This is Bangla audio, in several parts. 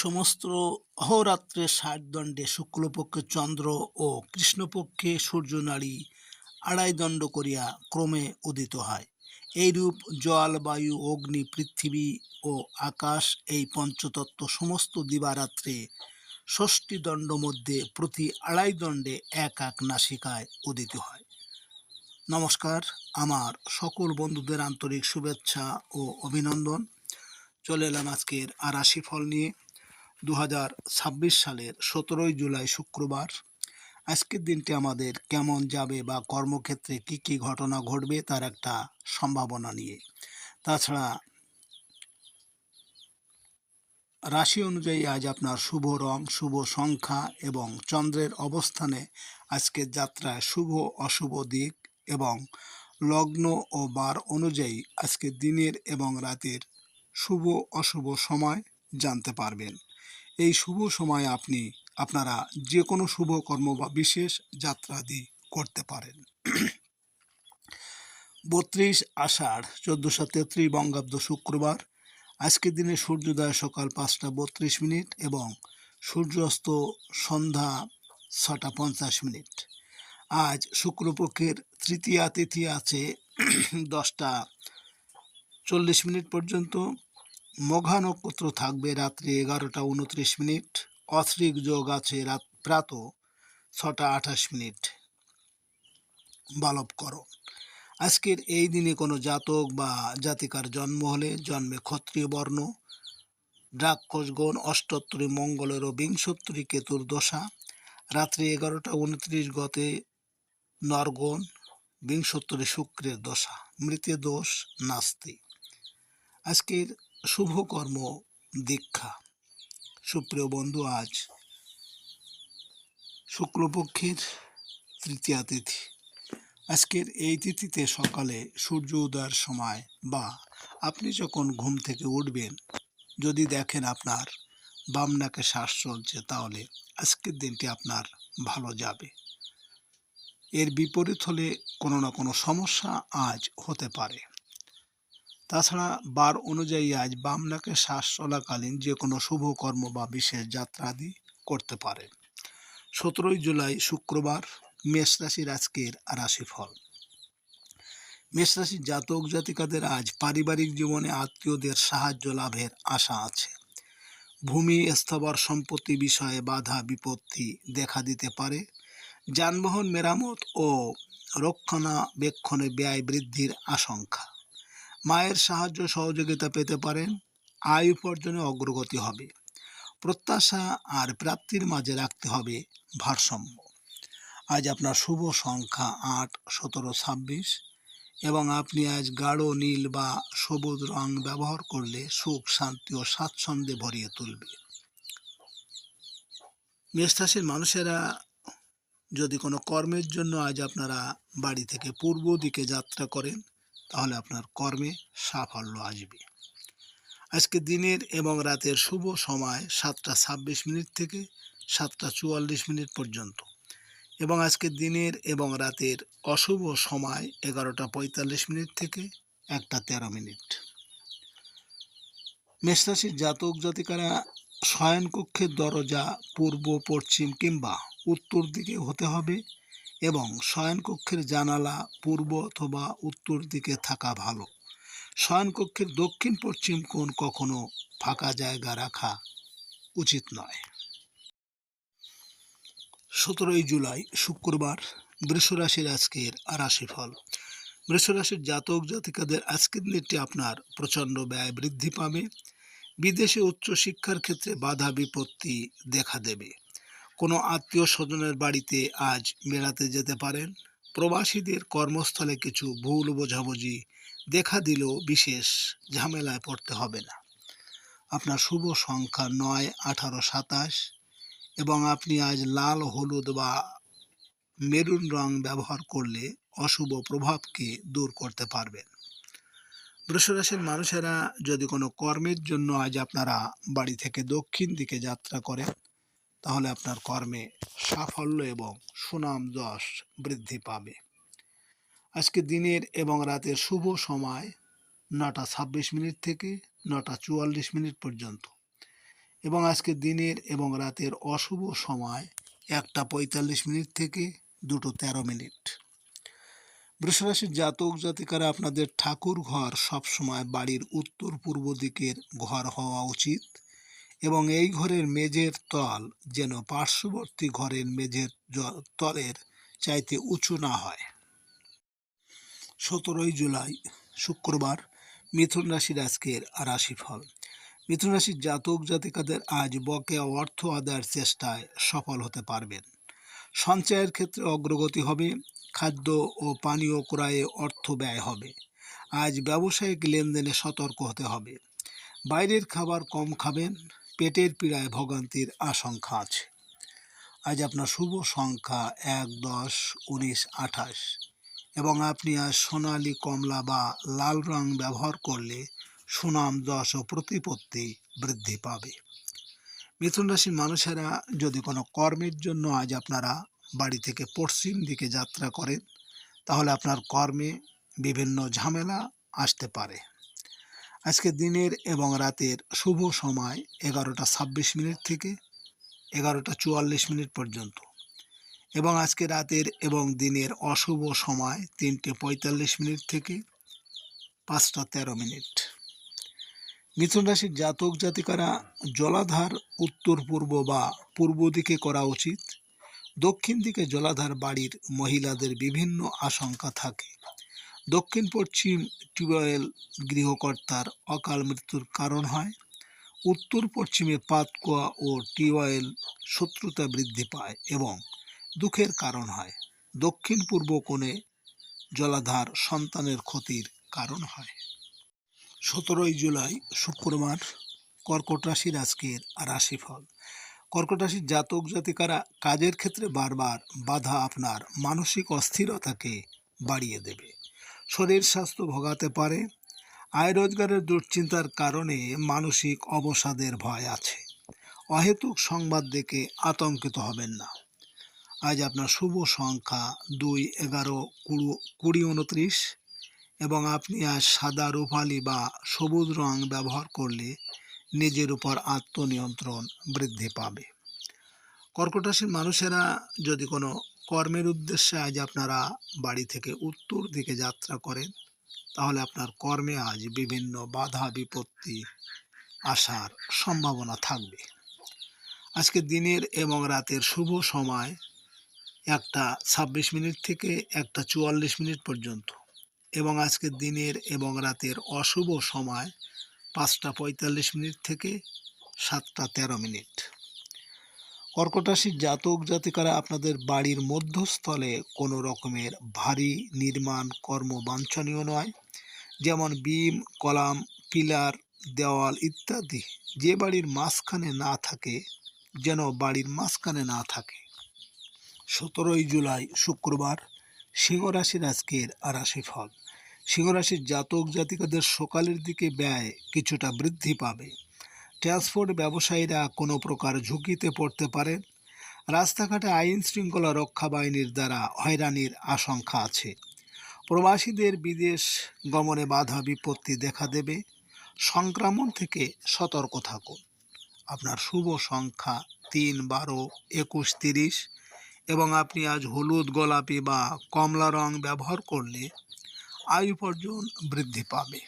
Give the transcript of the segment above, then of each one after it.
সমস্ত অহোরাত্রের ষাটদণ্ডে শুক্লপক্ষে চন্দ্র ও কৃষ্ণপক্ষে সূর্যনাড়ী আড়াই দণ্ড করিয়া ক্রমে উদিত হয়। এইরূপ জল, বায়ু, অগ্নি, পৃথিবী ও আকাশ এই পঞ্চতত্ত্ব সমস্ত দিবারাত্রে ষষ্ঠী দণ্ড মধ্যে প্রতি আড়াই দণ্ডে এক এক নাসিকায় উদিত হয়। নমস্কার, আমার সকল বন্ধুদের আন্তরিক শুভেচ্ছা ও অভিনন্দন। চলে এলাম আজকের রাশিফল নিয়ে। 2026 সালের 17 জুলাই শুক্রবার। আজকের দিনটি আমাদের কেমন যাবে বা কর্মক্ষেত্রে কি কি ঘটনা ঘটবে তার একটা সম্ভাবনা নিয়ে। তাছাড়া রাশি অনুযায়ী আজ আপনার শুভ রং, শুভ সংখ্যা এবং চন্দ্রের অবস্থানে আজকের যাত্রায় শুভ অশুভ দিক এবং লগ্ন ও বার অনুযায়ী আজকের দিনের এবং রাতের শুভ অশুভ সময় জানতে পারবেন। এই শুভ সময়ে আপনারা যে কোনো শুভ কর্ম বা বিশেষ যাত্রাদি করতে পারেন। 32 আষাঢ় 1433 বঙ্গাব্দ শুক্রবার। আজকের দিনে সূর্যোদয় সকাল 5টা 32 মিনিট এবং সূর্যাস্ত সন্ধ্যা 6টা 50 মিনিট। আজ শুক্রপক্ষের তৃতীয়া তিথি আছে 10টা 40 মিনিট পর্যন্ত। মঘা নক্ষত্র থাকবে রাত্রি 11টা 29 মিনিট। অথৃক যোগ আছে প্রাত 6টা 28 মিনিট বালবকরণ। আজকের এই দিনে কোনো জাতক বা জাতিকার জন্ম হলে জন্মে ক্ষত্রিয় বর্ণ, দ্রাক্ষসগণ, অষ্টোত্তরী মঙ্গলের ও বিংশোত্তরী কেতুর দশা, রাত্রি 11টা 29 গতে নরগণ, বিংশোত্তরী শুক্রের দশা, মৃতে দোষ নাস্তি। আজকের শুভকর্ম দীক্ষা। সুপ্রিয় বন্ধু, আজ শুক্লপক্ষের তৃতীয়া তিথি। আজকের এই তিথিতে সকালে সূর্য উদয়ের সময় বা আপনি যখন ঘুম থেকে উঠবেন, যদি দেখেন আপনার বাম নাকে শ্বাস চলছে, তাহলে আজকের দিনটি আপনার ভালো যাবে। এর বিপরীত হলে কোনো না কোনো সমস্যা আজ হতে পারে। তাছাড়া বার অনুযায়ী আজ বাম নাকে শ্বাস চলাকালীন যে কোনো শুভ কর্ম বা বিশেষ যাত্রাদি করতে পারেন। 17 জুলাই শুক্রবার। মেষ রাশির আজকের রাশিফল। মেষ রাশির জাতক জাতিকাদের আজ পারিবারিক জীবনে আত্মীয়দের সাহায্য লাভের আশা আছে। ভূমি স্থাবর সম্পত্তি বিষয়ে বাধা বিপত্তি দেখা দিতে পারে। যানবাহন মেরামত ও রক্ষণাবেক্ষণে ব্যয় বৃদ্ধির আশঙ্কা। মায়ের সাহায্য সহযোগিতা পেতে পারেন। আয় উপার্জনে অগ্রগতি হবে। প্রত্যাশা আর প্রাপ্তির মাঝে রাখতে হবে ভারসাম্য। আজ আপনার শুভ সংখ্যা 8, 17, 26 এবং আপনি আজ গাঢ় নীল বা সবুজ রং ব্যবহার করলে সুখ, শান্তি ও স্বাচ্ছন্দ্যে ভরিয়ে তুলবে। মেষ রাশির মানুষেরা যদি কোনো কর্মের জন্য আজ আপনারা বাড়ি থেকে পূর্ব দিকে যাত্রা করেন, তাহলে আপনার কর্মে সাফল্য আসবে। আজকে দিনের এবং রাতের শুভ সময় 7টা 26 মিনিট থেকে 7টা 44 মিনিট পর্যন্ত এবং আজকে দিনের এবং রাতের অশুভ সময় 11টা 45 মিনিট থেকে 1টা 13 মিনিট। মেষ রাশির জাতক জাতিকারা শয়নকক্ষের দরজা পূর্ব, পশ্চিম কিংবা উত্তর দিকে হতে হবে এবং শয়নকক্ষের জানালা পূর্ব অথবা উত্তর দিকে থাকা ভালো। শয়নকক্ষের দক্ষিণ পশ্চিম কোণ কখনো ফাঁকা জায়গা রাখা উচিত নয়। 17 জুলাই শুক্রবার। বৃষ রাশির আজকের রাশিফল। বৃষ রাশির জাতক জাতিকাদের আজকের দিনটি আপনার প্রচণ্ড ব্যয় বৃদ্ধি পাবে। বিদেশে উচ্চ শিক্ষার ক্ষেত্রে বাধা বিপত্তি দেখা দেবে। কোনো আত্মীয় স্বজনের বাড়িতে আজ বেড়াতে যেতে পারেন। প্রবাসীদের কর্মস্থলে কিছু ভুল বোঝাবুঝি দেখা দিলেও বিশেষ ঝামেলায় পড়তে হবে না। আপনার শুভ সংখ্যা 9, 18, 27 এবং আপনি আজ লাল, হলুদ বা মেরুন রং ব্যবহার করলে অশুভ প্রভাবকে দূর করতে পারবেন। বৃষ রাশির মানুষেরা যদি কোনো কর্মের জন্য আজ আপনারা বাড়ি থেকে দক্ষিণ দিকে যাত্রা করেন, তাহলে আপনার কর্মে সাফল্য এবং সুনাম যশ বৃদ্ধি পাবে। আজকে দিনের এবং রাতের শুভ সময় 9টা 26 মিনিট থেকে 9টা 44 মিনিট পর্যন্ত এবং আজকে দিনের এবং রাতের অশুভ সময় 1:45 থেকে 2:13। বৃষরাশির জাতক জাতিকারা আপনাদের ঠাকুর ঘর সবসময় বাড়ির উত্তর পূর্ব দিকের ঘর হওয়া উচিত এবং এই ঘরের মেঝের তল যেন পার্শ্ববর্তী ঘরের মেঝের তলের চাইতে উঁচু না হয়। 17 জুলাই শুক্রবার মিথুন রাশির আজকের রাশিফল। মিথুন রাশির জাতক জাতিকাদের আজ বকেয়া অর্থ আদায়ের চেষ্টায় সফল হতে পারবেন। সঞ্চয়ের ক্ষেত্রে অগ্রগতি হবে। খাদ্য ও পানীয় ক্রয়ে অর্থ ব্যয় হবে। আজ ব্যবসায়িক লেনদেনে সতর্ক হতে হবে। বাইরের খাবার কম খাবেন। পেটের পীড়ায় ভোগান্তির আশঙ্কা আছে। আজ আপনার শুভ সংখ্যা 1, 10, 19, 28 এবং আপনি আজ সোনালী, কমলা বা লাল রং ব্যবহার করলে সুনাম, যশ ও প্রতিপত্তি বৃদ্ধি পাবে। মিথুন রাশির মানুষেরা যদি কোনো কর্মের জন্য আজ আপনারা বাড়ি থেকে পশ্চিম দিকে যাত্রা করেন তাহলে আপনার কর্মে বিভিন্ন ঝামেলা আসতে পারে। আজকে দিনের এবং রাতের শুভ সময় 11:26 থেকে 11:44 পর্যন্ত এবং আজকে রাতের এবং দিনের অশুভ সময় 3:45 থেকে 5:13। মিথুন রাশির জাতক জাতিকারা জলাধার উত্তর পূর্ব বা পূর্ব দিকে করা উচিত। দক্ষিণ দিকে জলাধার বাড়ির মহিলাদের বিভিন্ন আশঙ্কা থাকে। দক্ষিণ পশ্চিম টিউবওয়েল গৃহকর্তার অকাল মৃত্যুর কারণ হয়। উত্তর পশ্চিমে পাতকুয়া ও টিউবওয়েল শত্রুতা বৃদ্ধি পায় এবং দুঃখের কারণ হয়। দক্ষিণ পূর্ব কোণে জলাধার সন্তানের ক্ষতির কারণ হয়। 17 জুলাই শুক্রবার কর্কট রাশির আজকের রাশিফল। কর্কট রাশির জাতক জাতিকারা কাজের ক্ষেত্রে বারবার বাধা আপনার মানসিক অস্থিরতাকে বাড়িয়ে দেবে। শরীর স্বাস্থ্য ভোগাতে পারে। আয় রোজগারের দুশ্চিন্তার কারণে মানসিক অবসাদের ভয় আছে। অহেতুক সংবাদ দেখে আতঙ্কিত হবেন না। আজ আপনার শুভ সংখ্যা 2, 11, 20, 29 এবং আপনি আজ সাদা, রূপালী বা সবুজ রং ব্যবহার করলে নিজের উপর আত্মনিয়ন্ত্রণ বৃদ্ধি পাবে। কর্কট রাশির মানুষেরা যদি কোনো কর্মের উদ্দেশ্যে আজ আপনারা বাড়ি থেকে উত্তর দিকে যাত্রা করেন তাহলে আপনার কর্মে আজ বিভিন্ন বাধা বিপত্তি আসার সম্ভাবনা থাকবে। আজকে দিনের এবং রাতের শুভ সময় 1:26 থেকে 1:44 পর্যন্ত এবং আজকে দিনের এবং রাতের অশুভ সময় 5:45 থেকে 7:13। কর্কট রাশির জাতক জাতিকারা আপনাদের বাড়ির মধ্যস্থলে কোনো রকমের ভারী নির্মাণ কর্ম বাঞ্ছনীয় নয়, যেমন বিম, কলাম, পিলার, দেওয়াল ইত্যাদি যে বাড়ির মাঝখানে না থাকে, যেন বাড়ির মাঝখানে না থাকে। 17 জুলাই শুক্রবার সিংহ রাশির আজকের রাশিফল। সিংহ রাশির জাতক জাতিকাদের সকালের দিকে ব্যয় কিছুটা বৃদ্ধি পাবে। ট্রান্সপোর্ট ব্যবসায়ীরা কোনো প্রকার ঝুঁকিতে পড়তে পারেন। রাস্তাঘাটে আইন শৃঙ্খলা রক্ষা বাহিনীর দ্বারা হয়রানির আশঙ্কা আছে। প্রবাসীদের বিদেশ গমনে বাধা বিপত্তি দেখা দেবে। সংক্রমণ থেকে সতর্ক থাকুন। আপনার শুভ সংখ্যা 3, 12, 21, 30 এবং আপনি আজ হলুদ, গোলাপি বা কমলা রং ব্যবহার করলে আয়ু উপার্জন বৃদ্ধি পাবে।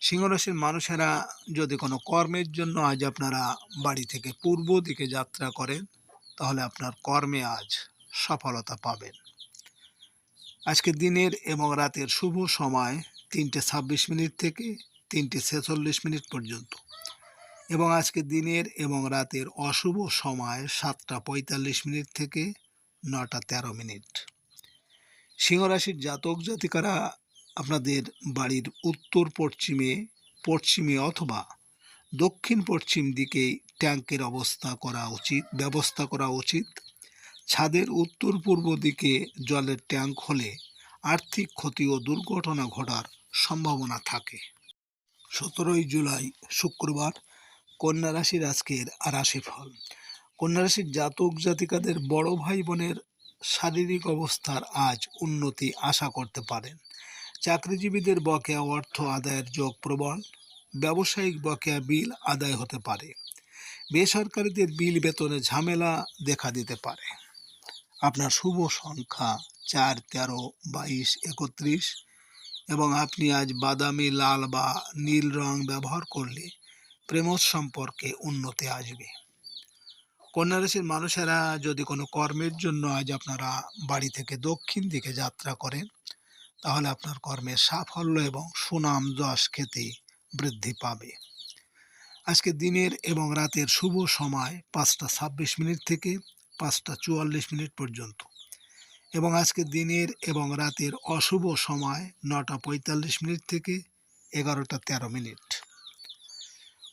সিংহ রাশির মানুষেরা যদি কোনো কর্মের জন্য আজ আপনারা বাড়ি থেকে পূর্ব দিকে যাত্রা করেন তাহলে আপনার কর্মে আজ সফলতা পাবেন। আজকে দিনের এবং রাতের শুভ সময় 3:26 থেকে 3:46 পর্যন্ত এবং আজকে দিনের এবং রাতের অশুভ সময় 7:45 থেকে 9:13। সিংহ রাশির জাতক জাতিকারা আপনাদের বাড়ির উত্তর পশ্চিমে অথবা দক্ষিণ পশ্চিম দিকে ট্যাঙ্কের ব্যবস্থা করা উচিত। ছাদের উত্তর পূর্ব দিকে জলের ট্যাঙ্ক হলে আর্থিক ক্ষতি ও দুর্ঘটনা ঘটার সম্ভাবনা থাকে। 17 জুলাই শুক্রবার কন্যা রাশির আজকের রাশিফল। কন্যা রাশির জাতক জাতিকাদের বড় ভাই বোনের শারীরিক অবস্থার আজ উন্নতি আশা করতে পারেন। চাকরিজীবীদের বকেয়া অর্থ আদায়ের যোগ প্রবল। ব্যবসায়িক বকেয়া বিল আদায় হতে পারে। বেসরকারিদের বিল বেতনে ঝামেলা দেখা দিতে পারে। আপনার শুভ সংখ্যা 4, 13, 22, 31 এবং আপনি আজ বাদামি, লাল বা নীল রং ব্যবহার করলে প্রেম সম্পর্কে উন্নতি আসবে। কন্যা রাশির মানুষেরা যদি কোনো কর্মের জন্য আজ আপনারা বাড়ি থেকে দক্ষিণ দিকে যাত্রা করেন, তাহলে আপনার কর্মের সাফল্য এবং সুনাম যশ খ্যাতি বৃদ্ধি পাবে। আজকে দিনের এবং রাতের শুভ সময় 5:26 থেকে 5:44 পর্যন্ত এবং আজকে দিনের এবং রাতের অশুভ সময় 9:45 থেকে 11:13।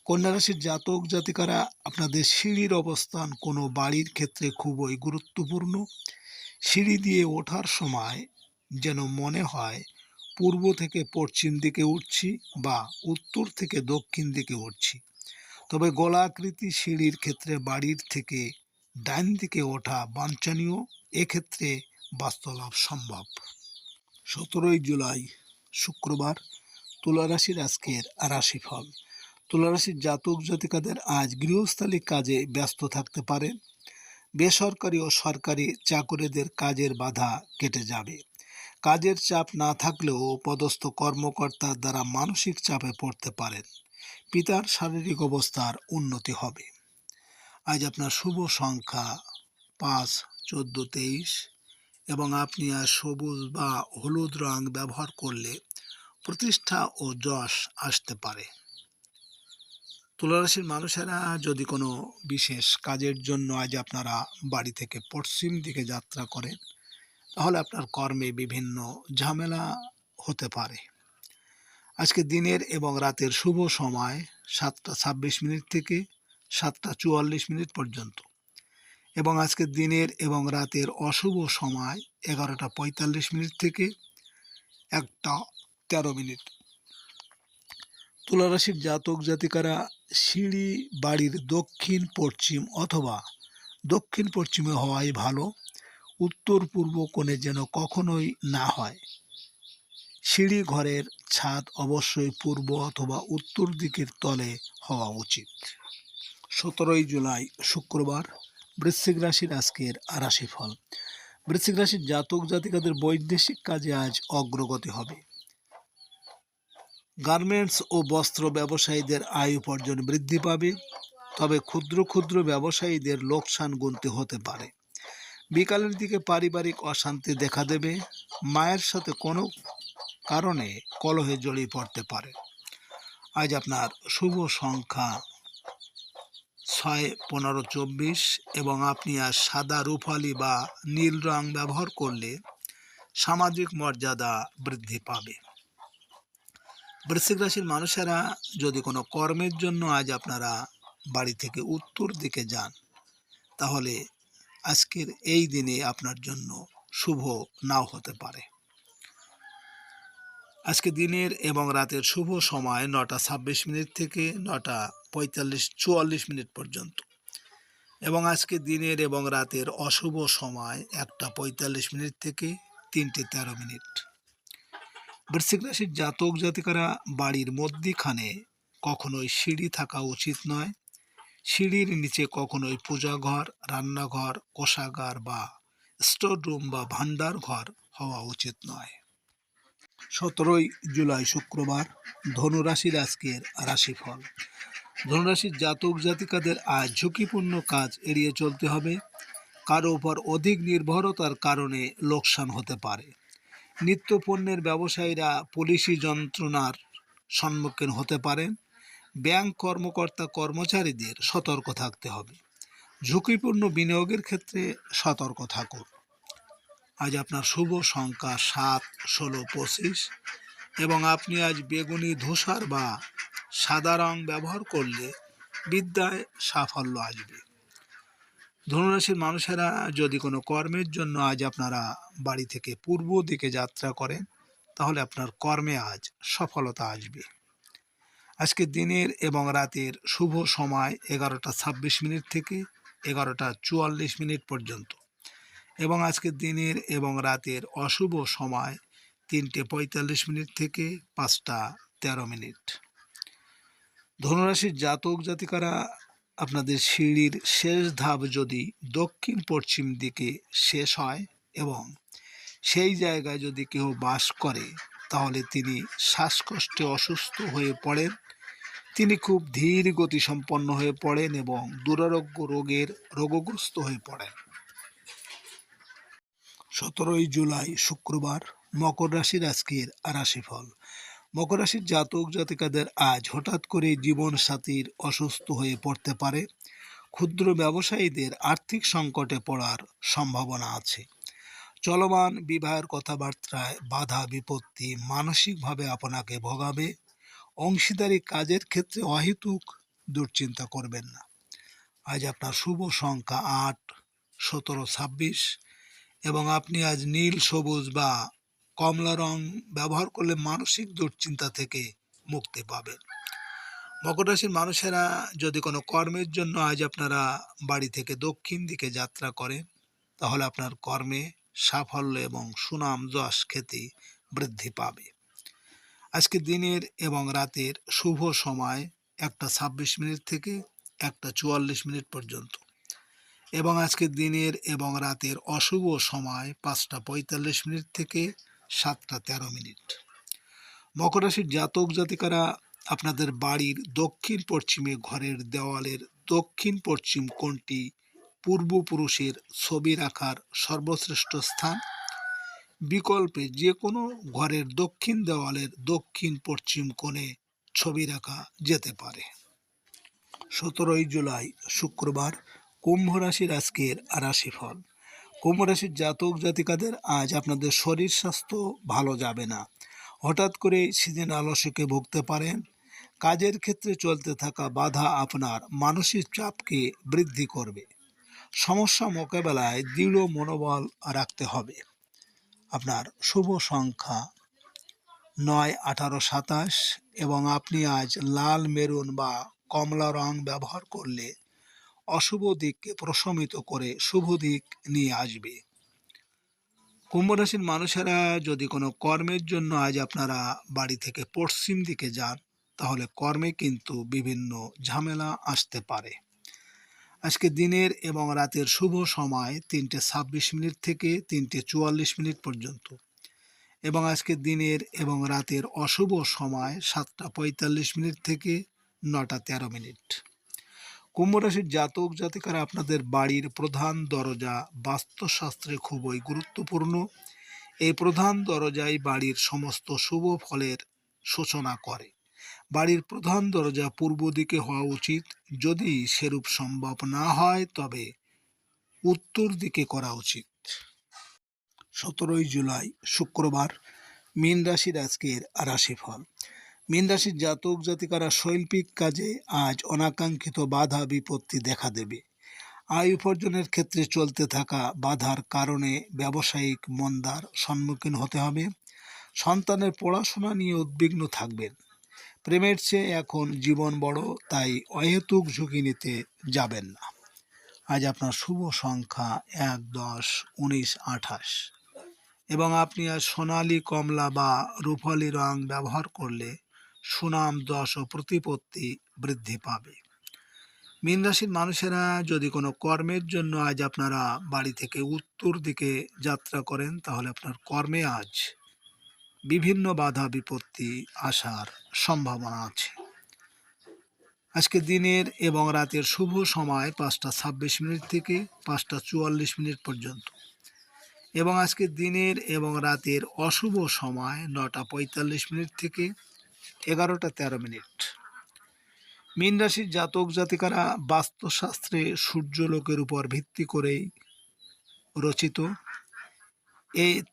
কন্যা রাশির জাতক জাতিকারা, আপনাদের সিঁড়ির অবস্থান কোনো বাড়ির ক্ষেত্রে খুবই গুরুত্বপূর্ণ। সিঁড়ি দিয়ে ওঠার সময় যেন মনে হয় পূর্ব থেকে পশ্চিম দিকে উঠছি বা উত্তর থেকে দক্ষিণ দিকে উঠছি। তবে গোলাকৃতি সিঁড়ির ক্ষেত্রে বাড়ির থেকে ডান দিকে ওঠা বাঞ্ছনীয়, এক্ষেত্রে বাস্তুলাভ সম্ভব। 17 জুলাই শুক্রবার, তুলা রাশির আজকের রাশিফল। তুলা রাশির জাতক জাতিকাদের আজ গৃহস্থালিক কাজে ব্যস্ত থাকতে পারেন। বেসরকারি ও সরকারি চাকরিদের কাজের বাধা কেটে যাবে। কাজের চাপ না থাকলেও পদস্থ কর্মকর্তার দ্বারা মানসিক চাপে পড়তে পারেন। পিতার শারীরিক অবস্থার উন্নতি হবে। আজ আপনার শুভ সংখ্যা 5, 14, 23 এবং আপনি আজ সবুজ বা হলুদ রং ব্যবহার করলে প্রতিষ্ঠা ও যশ আসতে পারে। তুলারাশির মানুষেরা যদি কোনো বিশেষ কাজের জন্য আজ আপনারা বাড়ি থেকে পশ্চিম দিকে যাত্রা করেন, তাহলে আপনার কর্মে বিভিন্ন ঝামেলা হতে পারে। আজকে দিনের এবং রাতের শুভ সময় 7:26 থেকে 7:44 পর্যন্ত এবং আজকে দিনের এবং রাতের অশুভ সময় 11:45 থেকে 1:13। তুলারাশির জাতক জাতিকারা, সিঁড়ি বাড়ির দক্ষিণ পশ্চিম অথবা দক্ষিণ পশ্চিমে হওয়াই ভালো। উত্তর পূর্ব কোণে যেন কখনোই না হয়। সিঁড়ি ঘরের ছাদ অবশ্যই পূর্ব অথবা উত্তর দিকের তলে হওয়া উচিত। 17 জুলাই শুক্রবার, বৃশ্চিক রাশির আজকের রাশিফল। বৃশ্চিক রাশির জাতক জাতিকাদের বৈদেশিক কাজে আজ অগ্রগতি হবে। গার্মেন্টস ও বস্ত্র ব্যবসায়ীদের আয় উপার্জন বৃদ্ধি পাবে, তবে ক্ষুদ্র ক্ষুদ্র ব্যবসায়ীদের লোকসান গুনতে হতে পারে। বিকালের দিকে পারিবারিক অশান্তি দেখা দেবে। মায়ের সাথে কোনো কারণে কলহে জড়িয়ে পড়তে পারে। আজ আপনার শুভ সংখ্যা 6, 15, 24 এবং আপনি আজ সাদা, রূপালি বা নীল রং ব্যবহার করলে সামাজিক মর্যাদা বৃদ্ধি পাবে। বৃশ্চিক রাশির মানুষেরা যদি কোনো কর্মের জন্য আজ আপনারা বাড়ি থেকে উত্তর দিকে যান, তাহলে আজকের এই দিনে আপনার জন্য শুভ নাও হতে পারে। আজকে দিনের এবং রাতের শুভ সময় 9:26 থেকে 9:44 পর্যন্ত এবং আজকে দিনের এবং রাতের অশুভ সময় 1:45 থেকে 3:13। বৃশ্চিক রাশির জাতক জাতিকারা, বাড়ির মধ্যিখানে কখনোই সিঁড়ি থাকা উচিত নয়। সিঁড়ির নিচে কখনোই পূজাঘর, রান্নাঘর, কোষাগার বা স্টোর রুম বা ভান্ডার ঘর হওয়া উচিত নয়। 17 জুলাই শুক্রবার, ধনুরাশির আজকের রাশিফল। ধনুরাশির জাতক জাতিকাদের আজ ঝুঁকিপূর্ণ কাজ এড়িয়ে চলতে হবে। কারো উপর অধিক নির্ভরতার কারণে লোকসান হতে পারে। নিত্য পণ্যের ব্যবসায়ীরা পুলিশি যন্ত্রণার সম্মুখীন হতে পারেন। ব্যাংক কর্মকর্তা কর্মচারীদের সতর্ক থাকতে হবে। ঝুঁকিপূর্ণ বিনিয়োগের ক্ষেত্রে সতর্ক থাকুন। আজ আপনার শুভ সংখ্যা 7, 16, 25 এবং আপনি আজ বেগুনি, ধূসর বা সাদা রং ব্যবহার করলে বিদ্যায় সাফল্য আসবে। ধনুরাশির মানুষেরা যদি কোনো কর্মের জন্য আজ আপনারা বাড়ি থেকে পূর্ব দিকে যাত্রা করেন, তাহলে আপনার কর্মে আজ সফলতা আসবে। আজকে দিনের এবং রাতের শুভ সময় 11:26 থেকে 11:44 পর্যন্ত এবং আজকে দিনের এবং রাতের অশুভ সময় 3:45 থেকে 5:13। ধনুরাশির জাতক জাতিকারা, আপনাদের সিঁড়ির শেষ ধাপ যদি দক্ষিণ পশ্চিম দিকে শেষ হয় এবং সেই জায়গায় যদি কেউ বাস করে, তাহলে তিনি শ্বাসকষ্টে অসুস্থ হয়ে পড়েন, তিনি খুব ধীর গতিসম্পন্ন হয়ে পড়েন এবং দুরারোগ্য রোগের রোগগ্রস্ত হয়ে পড়েন। 17 জুলাই শুক্রবার, মকর রাশির আজকের রাশিফল। মকর রাশির জাতক জাতিকাদের আজ হঠাৎ করে জীবনসাথীর অসুস্থ হয়ে পড়তে পারে। ক্ষুদ্র ব্যবসায়ীদের আর্থিক সংকটে পড়ার সম্ভাবনা আছে। চলমান বিবাহের কথাবার্তায় বাধা বিপত্তি মানসিকভাবে আপনাকে ভোগাবে। অংশীদারি কাজের ক্ষেত্রে অহেতুক দুশ্চিন্তা করবেন না। আজ আপনার শুভ সংখ্যা 8, 17, 26 এবং আপনি আজ নীল, সবুজ বা কমলা রং ব্যবহার করলে মানসিক দুশ্চিন্তা থেকে মুক্তি পাবেন। মকর রাশির মানুষেরা যদি কোনো কর্মের জন্য আজ আপনারা বাড়ি থেকে দক্ষিণ দিকে যাত্রা করেন, তাহলে আপনার কর্মে সাফল্য এবং সুনাম যশ খ্যাতি বৃদ্ধি পাবে। আজকে দিনের এবং রাতের শুভ সময় 1:26 থেকে 1:44 পর্যন্ত এবং আজকে দিনের এবং রাতের অশুভ সময় 5:45 থেকে 7:13। মকর রাশির জাতক জাতিকারা আপনাদের বাড়ির দক্ষিণ পশ্চিমে ঘরের দেওয়ালের দক্ষিণ পশ্চিম কোণটি পূর্বপুরুষের ছবি রাখার সর্বশ্রেষ্ঠ স্থান। বিকল্পে যে কোনো ঘরের দক্ষিণ দেওয়ালের দক্ষিণ পশ্চিম কোণে ছবি রাখা যেতে পারে। 17 জুলাই শুক্রবার, কুম্ভ রাশির আজকের রাশিফল। কুম্ভ রাশির জাতক জাতিকাদের আজ আপনাদের শরীর স্বাস্থ্য ভালো যাবে না। হঠাৎ করে সিজনাল অসুখে ভুগতে পারেন। কাজের ক্ষেত্রে চলতে থাকা বাধা আপনার মানসিক চাপকে বৃদ্ধি করবে। সমস্যা মোকাবেলায় দৃঢ় মনোবল রাখতে হবে। আপনার শুভ সংখ্যা 9, 18, 27 এবং আপনি আজ লাল, মেরুন বা কমলা রং ব্যবহার করলে অশুভ দিককে প্রশমিত করে শুভ দিক নিয়ে আসবে। কুম্ভ রাশির মানুষেরা যদি কোনো কর্মের জন্য আজ আপনারা বাড়ি থেকে পশ্চিম দিকে যান, তাহলে কর্মে কিন্তু বিভিন্ন ঝামেলা আসতে পারে। আজকে দিনের এবং রাতের শুভ সময় 3:26 থেকে 3:44 পর্যন্ত এবং আজকে দিনের এবং রাতের অশুভ সময় 7:45 থেকে 9:13। কুম্ভ রাশির জাতক জাতিকারা আপনাদের বাড়ির প্রধান দরজা বাস্তুশাস্ত্রে খুবই গুরুত্বপূর্ণ। এই প্রধান দরজাই বাড়ির সমস্ত শুভ ফলের সূচনা করে। বাড়ির প্রধান দরজা পূর্ব দিকে হওয়া উচিত। যদি সেরূপ সম্ভব না হয় তবে উত্তর দিকে করা উচিত। 17 জুলাই শুক্রবার, মীন রাশির আজকের রাশিফল। মীন রাশির জাতক জাতিকারা শৈল্পিক কাজে আজ অনাকাঙ্ক্ষিত বাধা বিপত্তি দেখা দেবে। আয় উপার্জনের ক্ষেত্রে চলতে থাকা বাধার কারণে ব্যবসায়িক মন্দার সম্মুখীন হতে হবে। সন্তানের পড়াশোনা নিয়ে উদ্বিগ্ন থাকবেন। প্রেমের চেয়ে এখন জীবন বড়, তাই অহেতুক ঝুঁকি নিতে যাবেন না। আজ আপনার শুভ সংখ্যা 1, 10, 19, 28 এবং আপনি আজ সোনালী, কমলা বা রূপালী রং ব্যবহার করলে সুনাম যশ ও প্রতিপত্তি বৃদ্ধি পাবে। মীন রাশির মানুষেরা যদি কোনো কর্মের জন্য আজ আপনারা বাড়ি থেকে উত্তর দিকে যাত্রা করেন, তাহলে আপনার কর্মে আজ বিভিন্ন বাধা বিপত্তি আসার সম্ভাবনা আছে। আজকে দিনের এবং রাতের শুভ সময় 5:26 থেকে 5:44 পর্যন্ত এবং আজকে দিনের এবং রাতের অশুভ সময় 9:45 থেকে 11:13। মীন রাশির জাতক জাতিকারা বাস্তুশাস্ত্রে সূর্যলোকের উপর ভিত্তি করেই রচিত।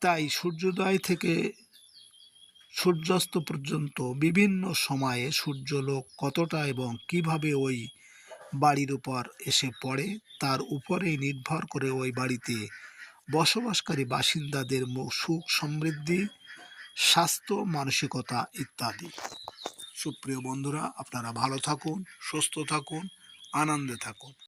তাই সূর্যোদয় থেকে সূর্যাস্ত পর্যন্ত বিভিন্ন সময়ে সূর্যলোক কতটা এবং কিভাবে ওই বাড়ির উপর এসে পড়ে তার উপরেই নির্ভর করে ওই বাড়িতে বসবাসকারী বাসিন্দাদের সুখ সমৃদ্ধি, স্বাস্থ্য, মানসিকতা ইত্যাদি। সুপ্রিয় বন্ধুরা, আপনারা ভালো থাকুন, সুস্থ থাকুন, আনন্দে থাকুন।